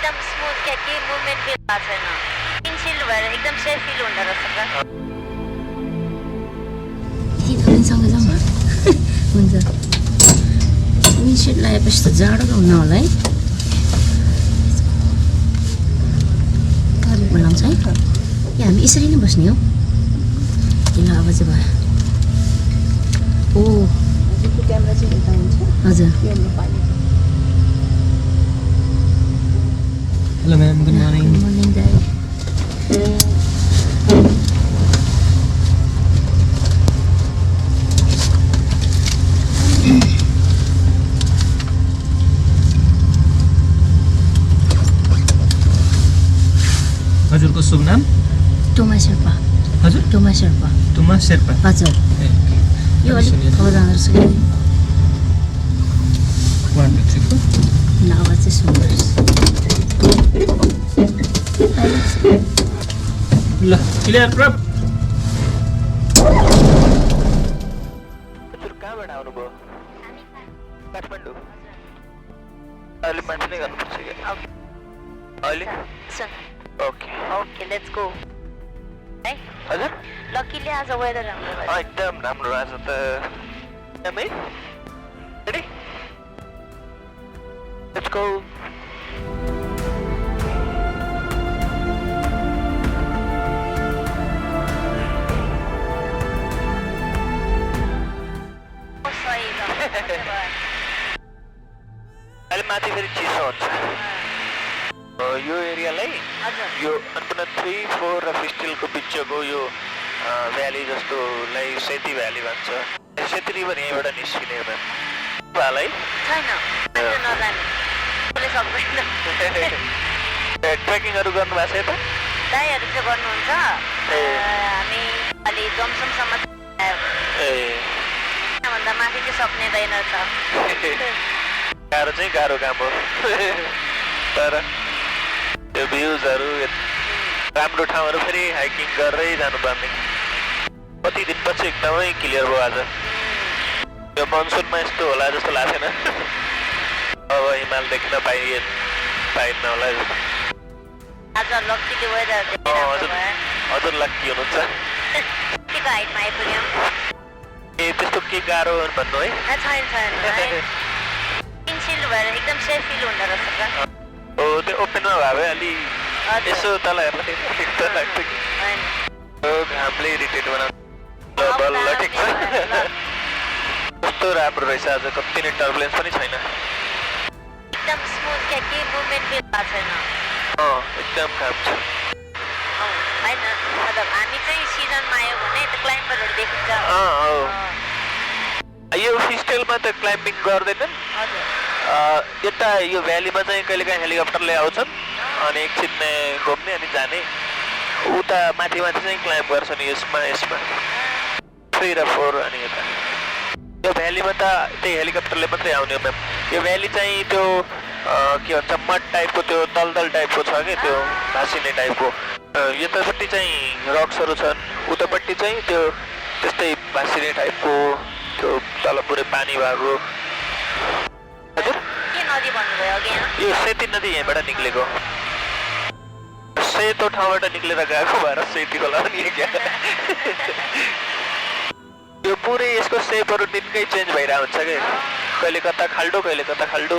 एकदम स्मुथ क्या केही मुभमेन्ट फिल भएको छैन विन्डसिल्ड भएर एकदम सेफ फिल हुँदो रहेछ क्या सँग जाउँ न हुन्छ विन्डसिल्ड लगाएपछि त जाडो त हुन्न होला है बोलाउँछ है ए हामी यसरी नै बस्ने हो ल अब चाहिँ भयो ओ क्यामेरा चाहिँ यता हुन्छ हजुर Hello ma'am, good morning. Good morning, Dad. हजुरको शुभ नाम? टोमा शेर्पा हजुर? टोमा शेर्पा तुमा शेर्पा। हजुर यो अलिक अवधान रहेछ कि 1 2 3 4 ल आवाज चाहिँ सुन्नुहोस् ल क्लियर प्रप। हजुर कहाँबाट आउनुभयो? काठमाडौँ। अहिले मान्छे नै गर्नुपर्छ क्या अहिले? ओके ओके लेट्स गो है हजुर लकीले आज वेदर राम्रो भयो एकदम राम्रो आज त एकदमै रेडी लेट्स गो सही ल अहिले माथि फेरि चिसो हुन्छ यो एरियालाई हजुर यो अन्पना 3 4 र फिस्टिलको बिचको यो भ्याली जस्तोलाई सेती भ्याली भन्छ सेती रिभर यहीँबाट निस्किने हो भालै छैन नजाने कसले सक्दैन ट्रेकिङहरू गर्नुभएको छ यता दाइहरू चाहिँ गर्नुहुन्छ हामी अलि जमसमसम्म ए भन्दा माथि चाहिँ सक्ने दैन छ गाह्रो चाहिँ गाह्रो काम हो तर त्यो भ्युजहरू राम्रो ठाउँहरू फेरि हाइकिङ गरेरै जानुपर्ने कति दिनपछि एकदमै क्लियर भयो आज यो मनसुनमा यस्तो होला जस्तो लाग्थेन अब हिमाल देख्न पाइन्न होला आज लक्कीले वेदर हजुर हजुर लक्की हुनुहुन्छ कतिको हाइटमा आइपुग्यौँ ए त्यस्तो के गाह्रो भन्नु है छैन छैन विन्डसिल्ड भएर एकदम सेफ फिल हुँदो रहेछ क्या हो त्यो ओपनमा भयो भए अलि यसो तल हेर्न ठिक त लाग्छ कि होइन हो घामले इरिटेट बनाउँछ ल बल्ल ठिक छ कस्तो राम्रो रहेछ आज कति नै टर्बुलेन्स पनि छैन एकदम स्मुथ क्या केही मुभमेन्ट फिल भएको छैन एकदम काम छ होइन मतलब हामी चाहिँ सिजनमा आयो भने त क्लाइम्बरहरू देखिन्छ यो फिस्टेलमा त क्लाइम्बिङ गर्दैनन् हजुर यता यो भ्यालीमा चाहिँ कहिलेकाहीँ हेलिकप्टरले आउँछन् अनि एकछिन घुम्ने अनि जाने उता माथि माथि चाहिँ क्लाइम्ब गर्छन् यसमा 3 र 4 अनि यता यो भ्यालीमा त त्यही हेलिकप्टरले मात्रै आउने हो म्याम यो भ्याली चाहिँ त्यो के भन्छ मड टाइपको त्यो दलदल टाइपको छ कि त्यो भासिने टाइपको यतापट्टि चाहिँ रक्सहरू छन् उतापट्टि चाहिँ त्यो त्यस्तै भासिने टाइपको त्यो तल पुरै पानी भएको हजुर के नदी भन्नुभयो अघि यहाँ यो सेती नदी यहीँबाट निक्लेको सेतो ठाउँबाट निक्लेर गएको भएर सेती खोला पनि क्या यो पुरै यसको सेपहरू दिनकै चेन्ज भइरहेको हुन्छ कि कहिले कता खाल्डो कहिले कता खाल्डो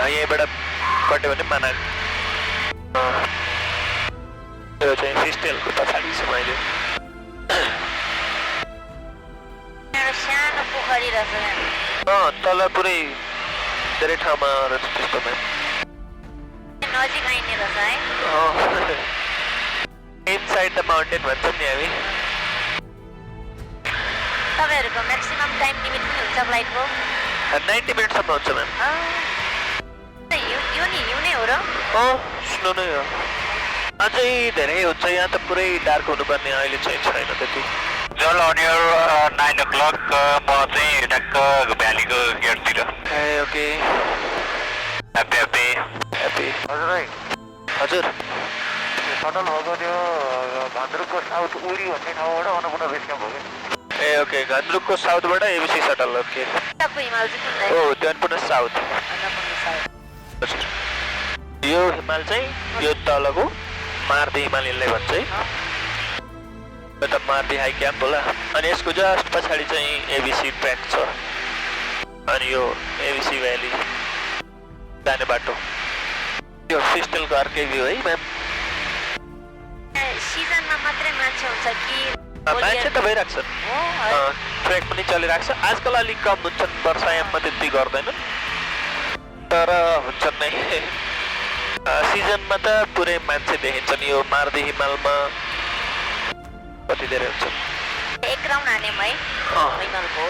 यहीँबाट कट्यो भने माना त्यो चाहिँ फिस्टेलको पछाडि छ मैले सानो पोखरी रहेछ तल पुरै धेरै ठाउँमा रहेछ त्यस्तोमा नजिक आइने रहेछ है इनसाइड द माउन्टेन भन्छौँ नि हामी तपाईँहरूको म्याक्सिमम टाइम लिमिट पनि हुन्छ फ्लाइटको 90 मिनटसम्म हुन्छ म्याम यो नि हिउँ नै हो र स्नो नै हो अझै धेरै हुन्छ यहाँ त पुरै डार्क हुनुपर्ने अहिले चाहिँ छैन त्यति जल अन योर 9 o'clock म चाहिँ ठ्याक्क भ्यालीको गेटतिर ए ओके ह्याप्पी ह्याप्पी हजुर है हजुर सडल भएको त्यो भान्द्रुकको साउथ उरी भन्ने ठाउँबाट अन्नपूर्ण बेस क्याम्प हो कि ए ओके घनरुखको साउथबाट एबिसी सटल ओके यताको हिमाल चाहिँ कुन ओ त्यो पुनः साउथ साउथ यो हिमाल चाहिँ यो तलको मार्दी हिमाल यसलाई भन्छ है यो त मार्दी हाई क्याम्प होला अनि यसको जस्ट पछाडि चाहिँ एबिसी ट्र्याक छ अनि यो एबिसी भ्याली जाने बाटो यो सिस्टलको अर्कै भ्यू है म्याम सिजनमा मात्रै मान्छे हुन्छ कि मान्छे त भइरहेको छ ट्रेक पनि चलिरहेको छ आजकल अलिक कम हुन्छन् वर्षायाममा त्यति गर्दैनन् तर हुन्छन् नै सिजनमा त पुरै मान्छे देखिन्छन् यो मार्दी हिमालमा कति धेरै हुन्छ एक राउन्ड हान्यौँ है हिमालको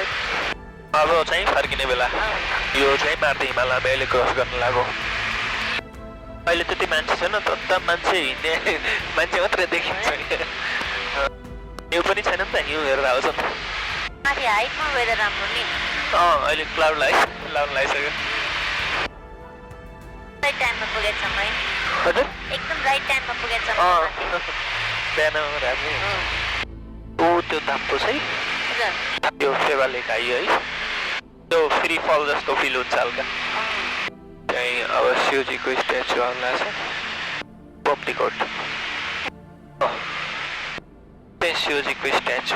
अब चाहिँ फर्किने बेला यो चाहिँ मार्दी हिमाल हामी अहिले क्रस गर्न लाग्यो अहिले त्यति मान्छे छैन त मान्छे हिँड्ने मान्छे मात्रै देखिन्छ हिउँ पनि छैन नि त हिउँ हेरेर आउँछन् माथि हाइटमा वेदर राम्रो नि अहिले क्लाउड लागिसक्यो राइट टाइममा पुगेछौँ है हजुर एकदम राइट टाइममा पुगेछौँ बिहान राम्रो ऊ त्यो धाम्पो चाहिँ यो फेवा लेक आइयो है त्यो फ्री फल जस्तो फिल हुन्छ हल्का त्यहीँ अब शिवजीको स्ट्याचु आउला छ पोप्टीकोट त्यही शिवजीको statue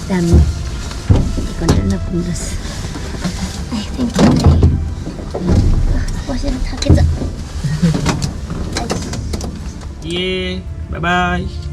Dami. Ikaw na pundas. Ay, thank you. What's in the Yeah, bye bye.